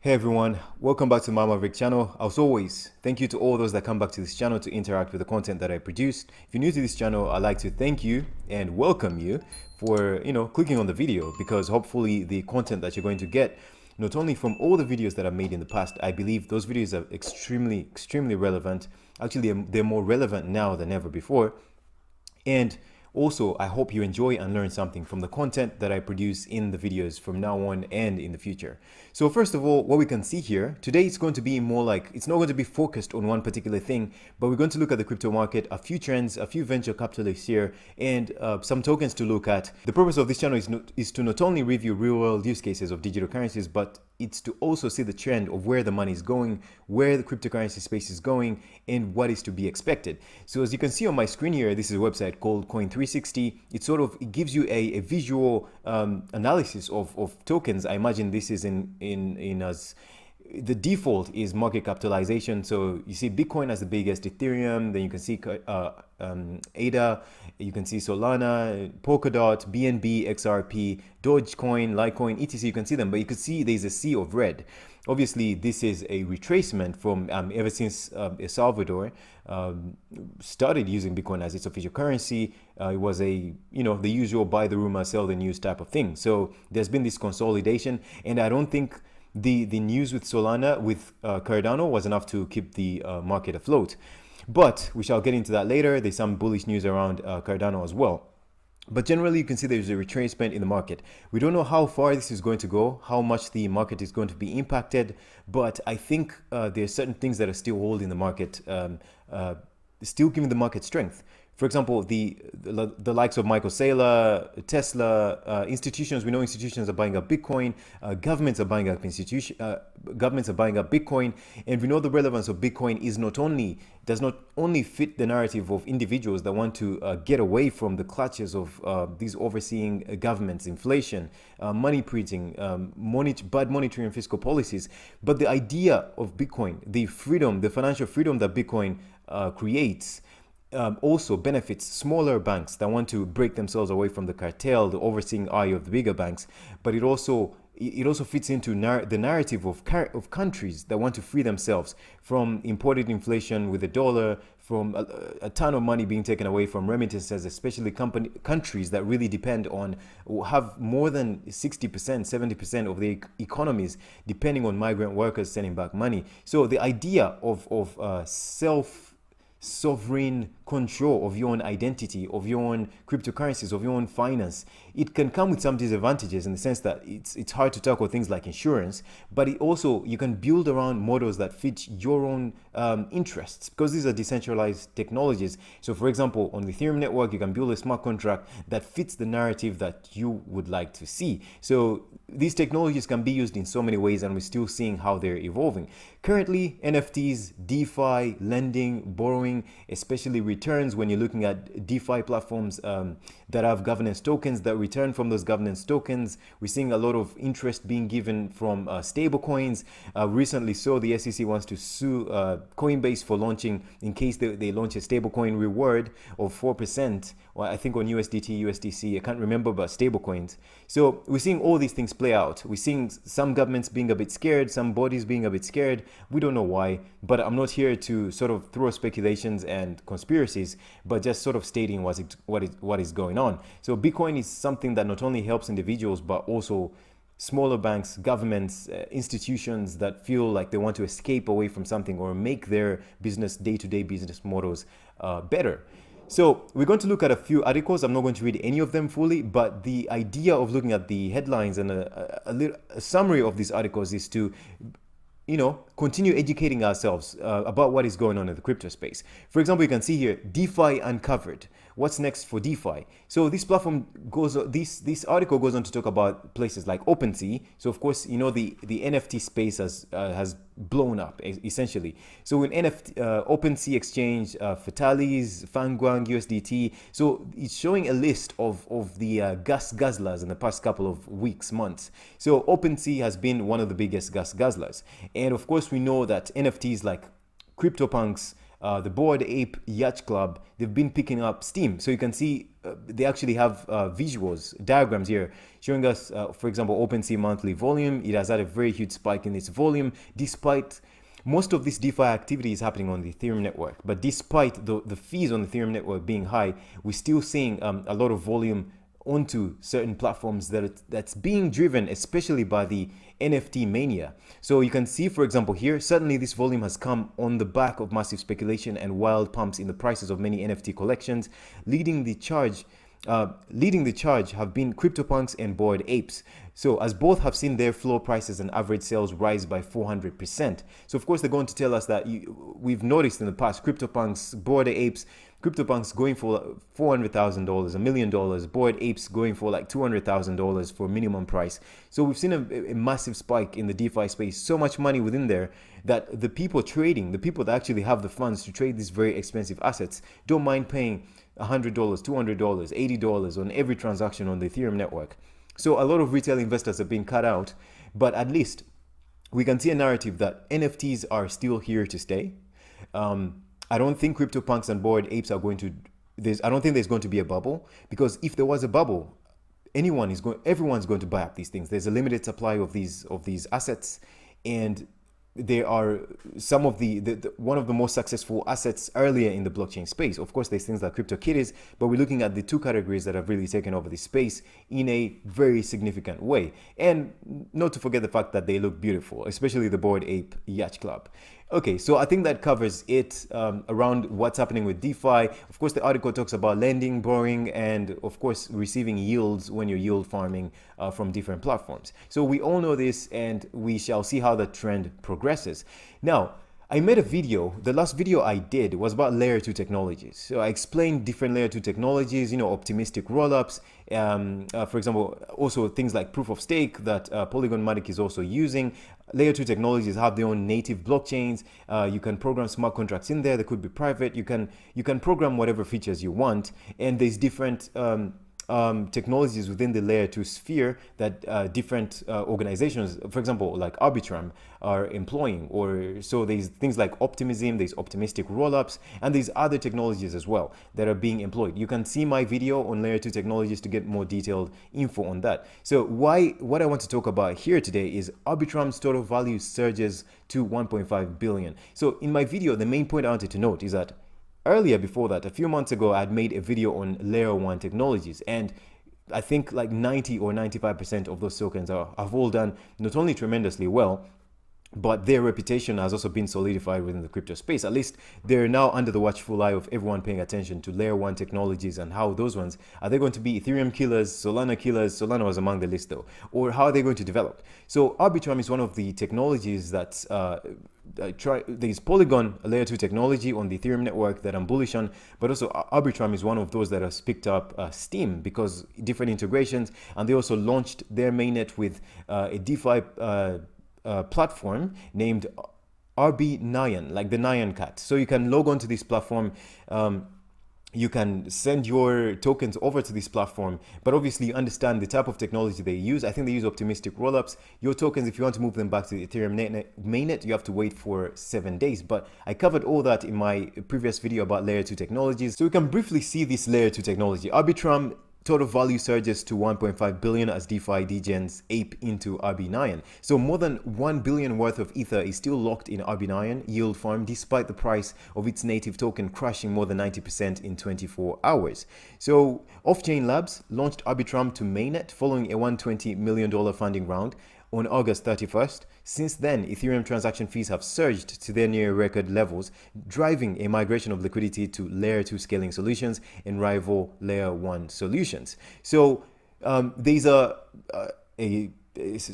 Hey everyone, welcome back to the Maverick channel. As always, thank you to all those that come back to this channel to interact with the content that I produce. If you're new to this channel, I'd like to thank you and welcome you for, clicking on the video, because hopefully the content that you're going to get, not only from all the videos that I've made in the past, I believe those videos are extremely relevant. Actually, they're more relevant now than ever before. And also, I hope you enjoy and learn something from the content that I produce in the videos from now on and in the future. So first of all, what we can see here, today it's going to be more like, it's not going to be focused on one particular thing, but we're going to look at the crypto market, a few trends, a few venture capitalists here, and some tokens to look at. The purpose of this channel is to not only review real world use cases of digital currencies, but it's to also see the trend of where the money is going, where the cryptocurrency space is going, and what is to be expected. So as you can see on my screen here, this is a website called Coin360. It gives you a visual analysis of tokens. I imagine this is in as the default is market capitalization. So you see Bitcoin as the biggest, Ethereum, then you can see ADA, you can see Solana, Polkadot, BNB, XRP, Dogecoin, Litecoin, etc. You can see them, but you can see there's a sea of red. Obviously, this is a retracement from ever since El Salvador started using Bitcoin as its official currency. It was the usual buy the rumor, sell the news type of thing. So there's been this consolidation, and I don't think the news with Solana, with Cardano, was enough to keep the market afloat. But we shall get into that later. There's some bullish news around Cardano as well. But generally, you can see there's a retracement in the market. We don't know how far this is going to go, how much the market is going to be impacted, but I think there are certain things that are still holding the market, still giving the market strength. For example, the likes of Michael Saylor, Tesla, institutions. We know institutions are buying up Bitcoin. Governments are buying up Bitcoin, and we know the relevance of Bitcoin does not only fit the narrative of individuals that want to get away from the clutches of these overseeing governments, inflation, money printing, bad monetary and fiscal policies, but the idea of Bitcoin, the freedom, the financial freedom that Bitcoin creates. Also benefits smaller banks that want to break themselves away from the cartel, the overseeing eye of the bigger banks. But it also fits into the narrative of countries that want to free themselves from imported inflation with the dollar, from a ton of money being taken away from remittances, especially countries that really depend on, have more than 60%, 70% of their economies depending on migrant workers sending back money. So the idea of sovereign control of your own identity, of your own cryptocurrencies, of your own finance, it can come with some disadvantages in the sense that it's hard to tackle things like insurance, but you can build around models that fit your own interests, because these are decentralized technologies. So for example, on the Ethereum network, you can build a smart contract that fits the narrative that you would like to see. So these technologies can be used in so many ways, and we're still seeing how they're evolving. Currently, NFTs, DeFi, lending, borrowing, especially returns when you're looking at DeFi platforms that have governance tokens, that return from those governance tokens. We're seeing a lot of interest being given from stable coins. Recently saw the SEC wants to sue Coinbase for launching, in case they launch a stable coin reward of 4%, or I think on USDT, USDC, I can't remember, but stable coins. So we're seeing all these things play out. We're seeing some governments being a bit scared, some bodies being a bit scared. We don't know why, but I'm not here to sort of throw speculations and conspiracies, but just sort of stating what is going on. So Bitcoin is something that not only helps individuals, but also smaller banks, governments, institutions that feel like they want to escape away from something or make their day-to-day business models better. So we're going to look at a few articles. I'm not going to read any of them fully, but the idea of looking at the headlines and a summary of these articles is to continue educating ourselves about what is going on in the crypto space. For example, you can see here, DeFi uncovered. What's next for DeFi? So this article goes on to talk about places like OpenSea. So of course, the NFT space has blown up essentially. So in OpenSea exchange, Fatalis, Fanguang, USDT. So it's showing a list of the gas guzzlers in the past couple of weeks, months. So OpenSea has been one of the biggest gas guzzlers. And of course, we know that NFTs like CryptoPunks, the Bored Ape Yacht Club, they've been picking up steam. So you can see they actually have visuals, diagrams here showing us, for example, OpenSea monthly volume. It has had a very huge spike in its volume despite most of this DeFi activity is happening on the Ethereum network. But despite the fees on the Ethereum network being high, we're still seeing a lot of volume onto certain platforms that's being driven especially by the NFT mania. So you can see, for example, here, certainly this volume has come on the back of massive speculation and wild pumps in the prices of many NFT collections. Leading the charge have been CryptoPunks and Bored Apes. So as both have seen their floor prices and average sales rise by 400%. So of course they're going to tell us that we've noticed in the past CryptoPunks, Bored Apes, CryptoPunks going for $400,000, $1 million, Bored Apes going for like $200,000 for minimum price. So we've seen a massive spike in the DeFi space, so much money within there that the people trading, the people that actually have the funds to trade these very expensive assets, don't mind paying $100, $200, $80 on every transaction on the Ethereum network. So a lot of retail investors are being cut out, but at least we can see a narrative that NFTs are still here to stay. I don't think CryptoPunks and Bored Apes are going to, I don't think there's going to be a bubble, because if there was a bubble, everyone's going to buy up these things. There's a limited supply of these assets, and they are some of one of the most successful assets earlier in the blockchain space. Of course, there's things like CryptoKitties, but we're looking at the two categories that have really taken over the space in a very significant way. And not to forget the fact that they look beautiful, especially the Bored Ape Yacht Club. Okay, so I think that covers it around what's happening with DeFi. Of course, the article talks about lending, borrowing, and of course, receiving yields when you're yield farming from different platforms. So we all know this, and we shall see how the trend progresses. Now, I made a video. The last video I did was about layer 2 technologies. So I explained different layer 2 technologies, optimistic rollups, for example, also things like proof of stake that Polygon Matic is also using. Layer 2 technologies have their own native blockchains. You can program smart contracts in there. They could be private. You can program whatever features you want, and there's different technologies within the layer 2 sphere that different organizations, for example, like Arbitrum, are employing. Or so there's things like optimism, there's optimistic rollups, and there's other technologies as well that are being employed. You can see my video on layer 2 technologies to get more detailed info on that. So what I want to talk about here today is Arbitrum's total value surges to 1.5 billion. So in my video, the main point I wanted to note is that earlier, before that, a few months ago, I had made a video on layer 1 technologies, and I think like 90 or 95% of those tokens have all done not only tremendously well, but their reputation has also been solidified within the crypto space. At least they're now under the watchful eye of everyone paying attention to layer 1 technologies and how those ones, are they going to be Ethereum killers, Solana killers? Solana was among the list though. Or how are they going to develop? So Arbitrum is one of the technologies that's there's Polygon, a layer 2 technology on the Ethereum network that I'm bullish on, but also Arbitrum is one of those that has picked up steam because different integrations, and they also launched their mainnet with a DeFi platform named RB9, like the Nyan cat. So you can log on to this platform. You can send your tokens over to this platform, but obviously you understand the type of technology they use. I think they use optimistic rollups. Your tokens, if you want to move them back to the Ethereum mainnet, you have to wait for 7 days. But I covered all that in my previous video about layer 2 technologies. So we can briefly see this layer 2 technology. Arbitrum total value surges to 1.5 billion as DeFi degens ape into RB9. So more than 1 billion worth of Ether is still locked in RB9 yield farm, despite the price of its native token crashing more than 90% in 24 hours. So Off-Chain Labs launched Arbitrum to mainnet following a $120 million funding round on August 31st. Since then, Ethereum transaction fees have surged to their near record levels, driving a migration of liquidity to layer 2 scaling solutions and rival layer 1 solutions. So there's a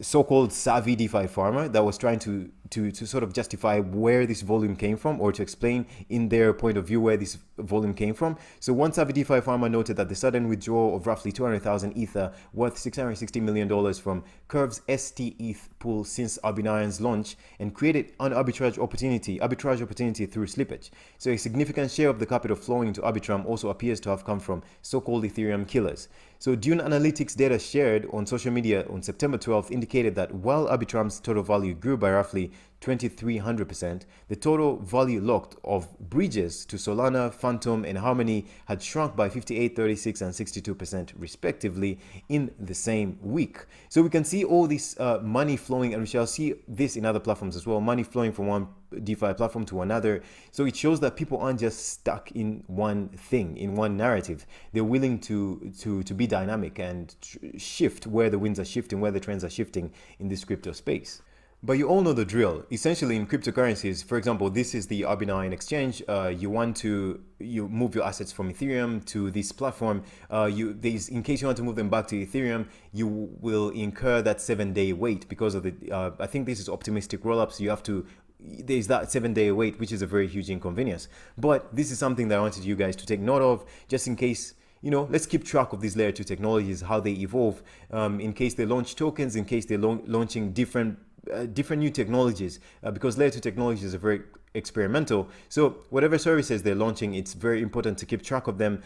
so-called savvy DeFi farmer that was trying to sort of justify where this volume came from, or to explain in their point of view where this volume came from. So one savvy DeFi farmer noted that the sudden withdrawal of roughly 200,000 Ether worth $660 million from Curve's ST-ETH pool since RB9's launch, and created an arbitrage opportunity through slippage. So a significant share of the capital flowing into Arbitrum also appears to have come from so-called Ethereum killers. So Dune Analytics data shared on social media on September 12th indicated that while Arbitrum's total value grew by roughly 2,300%. The total value locked of bridges to Solana, Phantom, and Harmony had shrunk by 58, 36, and 62% respectively in the same week. So we can see all this money flowing, and we shall see this in other platforms as well, money flowing from one DeFi platform to another. So it shows that people aren't just stuck in one thing, in one narrative. They're willing to be dynamic and shift where the winds are shifting, where the trends are shifting in this crypto space. But you all know the drill. Essentially, in cryptocurrencies, for example, this is the Arbitrum exchange. You move your assets from Ethereum to this platform. In case you want to move them back to Ethereum, you will incur that 7-day wait because of the. I think this is optimistic rollups. You have to. There's that 7-day wait, which is a very huge inconvenience. But this is something that I wanted you guys to take note of, just in case. Let's keep track of these layer 2 technologies, how they evolve, in case they launch tokens, in case they're launching different new technologies, because layer 2 technologies are very experimental. So whatever services they're launching, it's very important to keep track of them.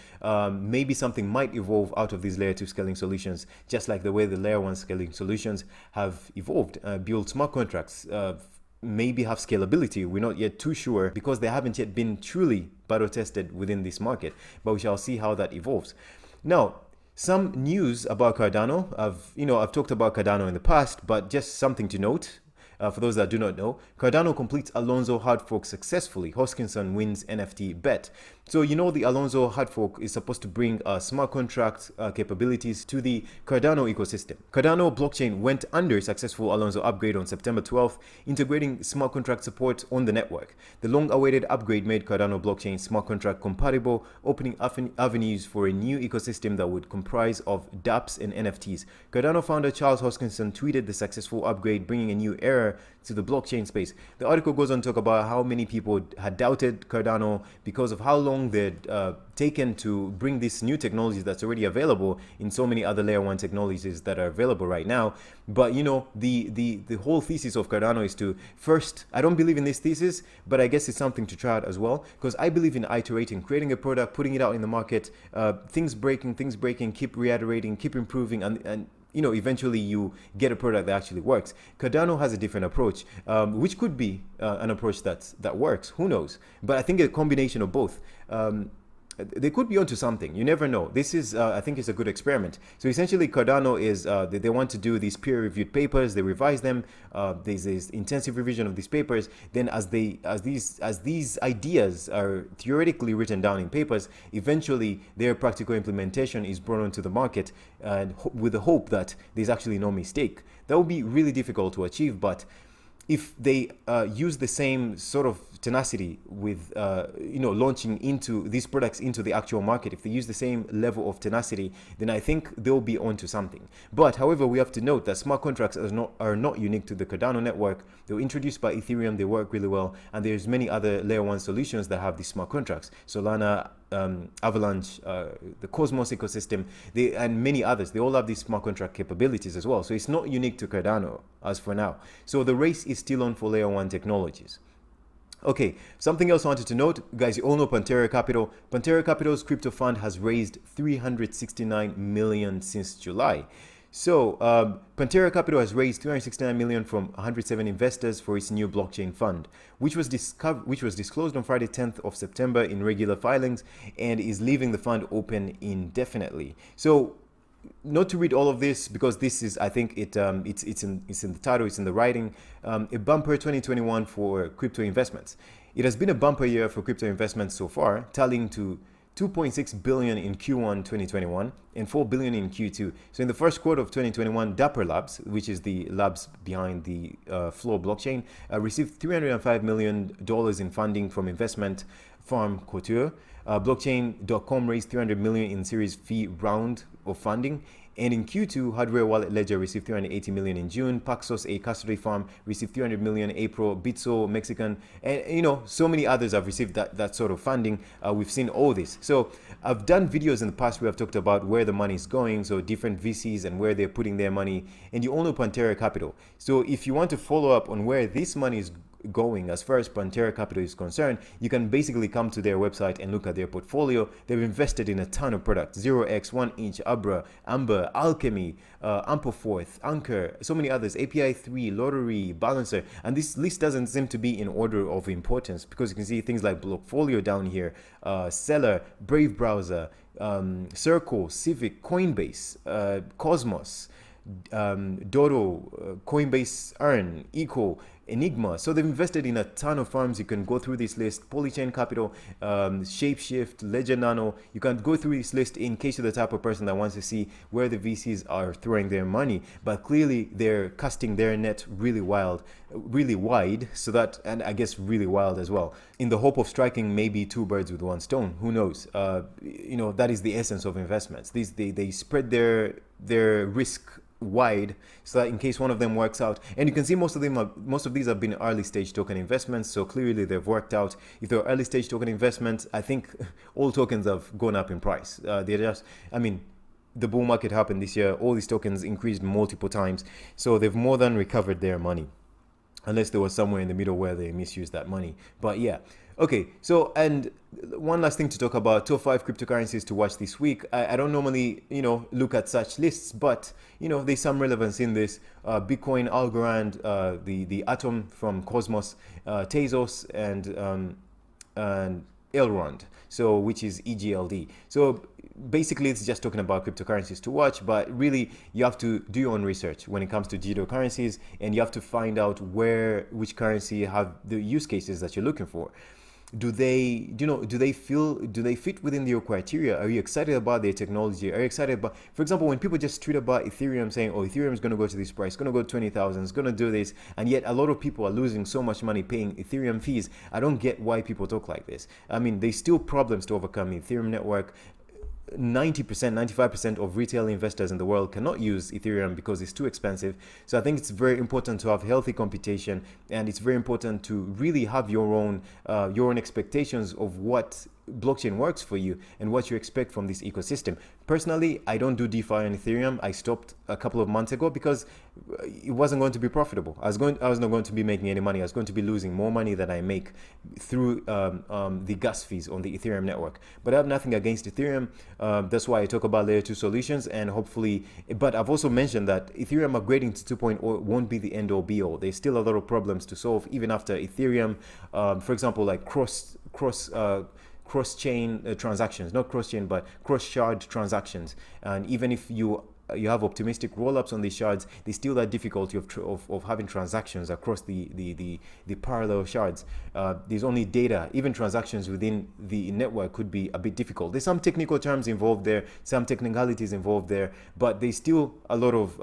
Maybe something might evolve out of these layer 2 scaling solutions, just like the way the layer 1 scaling solutions have evolved, build smart contracts, maybe have scalability. We're not yet too sure because they haven't yet been truly battle tested within this market, but we shall see how that evolves. Now, some news about Cardano. I've talked about Cardano in the past, but just something to note. For those that do not know, Cardano completes Alonzo hard fork successfully. Hoskinson wins NFT bet. So the Alonzo hard fork is supposed to bring smart contract capabilities to the Cardano ecosystem. Cardano blockchain went under successful Alonzo upgrade on September 12th, integrating smart contract support on the network. The long-awaited upgrade made Cardano blockchain smart contract compatible, opening avenues for a new ecosystem that would comprise of dApps and NFTs. Cardano founder Charles Hoskinson tweeted the successful upgrade, bringing a new era to the blockchain space. The article goes on to talk about how many people had doubted Cardano because of how long they'd taken to bring this new technology that's already available in so many other layer 1 technologies that are available right now. But the whole thesis of Cardano is to first, I don't believe in this thesis, but I guess it's something to try out as well, because I believe in iterating, creating a product, putting it out in the market, things breaking, keep reiterating, keep improving, and eventually you get a product that actually works. Cardano has a different approach, which could be an approach that works. Who knows? But I think a combination of both. They could be onto something. You never know. This is, I think, it's a good experiment. So essentially, Cardano is they want to do these peer-reviewed papers. They revise them. There's this intensive revision of these papers. Then, as these ideas are theoretically written down in papers, eventually their practical implementation is brought onto the market, and with the hope that there's actually no mistake. That would be really difficult to achieve, but if they use the same sort of tenacity with launching into these products into the actual market, if they use the same level of tenacity, then I think they'll be onto something. But however, we have to note that smart contracts are not unique to the Cardano network. They were introduced by Ethereum, they work really well, and there's many other layer 1 solutions that have these smart contracts. Solana, Avalanche, the Cosmos ecosystem, and many others, they all have these smart contract capabilities as well. So it's not unique to Cardano as for now. So the race is still on for layer 1 technologies. Okay, something else I wanted to note, guys, you all know Pantera Capital. Pantera Capital's crypto fund has raised $369 million since July. So Pantera Capital has raised $369 million from 107 investors for its new blockchain fund, which was disclosed on Friday 10th of September in regular filings, and is leaving the fund open indefinitely. So not to read all of this, because this is, I think it's in the title, it's in the writing, a bumper 2021 for crypto investments. It has been a bumper year for crypto investments so far, tallying to 2.6 billion in Q1 2021 and 4 billion in Q2. So in the first quarter of 2021, Dapper Labs, which is the labs behind the Flow blockchain, received $305 million in funding from investment firm Couture. Blockchain.com raised $300 million in Series V round of funding. And in Q2, Hardware Wallet Ledger received $380 million in June. Paxos, a custody firm, received $300 million in April. Bitso, Mexican, and so many others have received that sort of funding. We've seen all this. So I've done videos in the past where I've talked about where the money is going, so different VCs and where they're putting their money. And you all know Pantera Capital. So if you want to follow up on where this money going. As far as Pantera Capital is concerned, you can basically come to their website and look at their portfolio. They've invested in a ton of products: 0x, 1inch, Abra, Amber, Alchemy, Amperforth, Anchor, so many others, API 3, Lottery, Balancer. And this list doesn't seem to be in order of importance, because you can see things like Blockfolio down here, Seller, Brave Browser, Circle, Civic, Coinbase, Cosmos, Dodo, Coinbase Earn, Eco, Enigma. So they've invested in a ton of firms. You can go through this list: Polychain Capital, Shapeshift, Ledger Nano. You can go through this list in case you're the type of person that wants to see where the VCs are throwing their money. But clearly they're casting their net really wide, so that, and I guess really wild as well, in the hope of striking maybe two birds with one stone. Who knows? That is the essence of investments. They spread their risk wide, so that in case one of them works out, and you can see most of these have been early stage token investments, so clearly they've worked out. If they're early stage token investments, I think all tokens have gone up in price. The bull market happened this year, all these tokens increased multiple times, so they've more than recovered their money, unless there was somewhere in the middle where they misused that money. But yeah, okay, so, and one last thing to talk about: top 5 cryptocurrencies to watch this week. I don't normally look at such lists, but there's some relevance in this. Bitcoin, Algorand, the Atom from Cosmos, Tezos, and Elrond, so which is EGLD. So basically it's just talking about cryptocurrencies to watch, but really you have to do your own research when it comes to digital currencies, and you have to find out which currency have the use cases that you're looking for. Do they fit within your criteria? Are you excited about their technology? Are you excited about, for example, when people just tweet about Ethereum saying, oh, Ethereum is going to go to this price, it's going to go to 20,000, it's going to do this, and yet a lot of people are losing so much money paying Ethereum fees. I don't get why people talk like this. I mean, there's still problems to overcome. Ethereum network, 90%, 95% of retail investors in the world cannot use Ethereum because it's too expensive. So I think it's very important to have healthy competition, and it's very important to really have your own expectations of what blockchain works for you and what you expect from this ecosystem. Personally, I don't do DeFi on Ethereum. I stopped a couple of months ago because it wasn't going to be profitable. I was not going to be making any money. I was going to be losing more money than I make through the gas fees on the Ethereum network. But I have nothing against Ethereum. That's why I talk about layer 2 solutions, and hopefully, but I've also mentioned that Ethereum upgrading to 2.0 won't be the end all be all. There's still a lot of problems to solve even after Ethereum. For example, like cross-chain transactions, not cross-chain, but cross-shard transactions. And even if you have optimistic rollups on these shards, there's still that difficulty of having transactions across the parallel shards. There's only data. Even transactions within the network could be a bit difficult. There's some technical terms involved there, some technicalities involved there, but there's still a lot of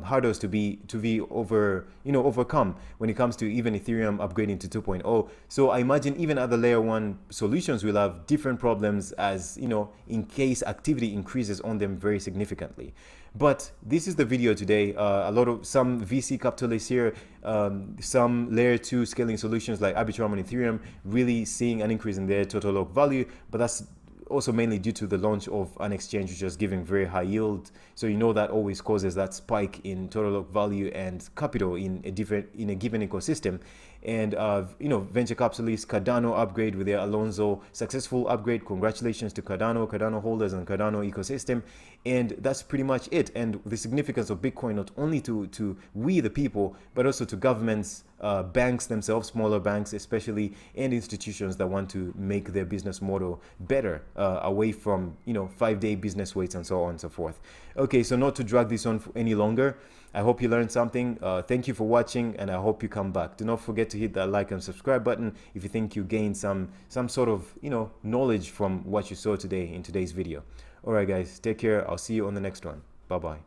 hurdles to be overcome when it comes to even Ethereum upgrading to 2.0. So I imagine even other layer 1 solutions will have different problems, as in case activity increases on them very significantly. But this is the video today. Some VC capitalists here, some layer 2 scaling solutions like Arbitrum and Ethereum really seeing an increase in their total lock value, but that's also mainly due to the launch of an exchange which is giving very high yield. So that always causes that spike in total lock value and capital in a given ecosystem. And venture capitalists, Cardano upgrade with their Alonzo, successful upgrade. Congratulations to Cardano holders and Cardano ecosystem. And that's pretty much it. And the significance of Bitcoin, not only to we the people, but also to governments, banks themselves, smaller banks especially, and institutions that want to make their business model better, away from 5-day business waits and so on and so forth. Okay, so not to drag this on any longer, I hope you learned something. Thank you for watching, and I hope you come back. Do not forget to hit that like and subscribe button if you think you gained some sort of knowledge from what you saw today in today's video. All right guys, take care. I'll see you on the next one. Bye bye.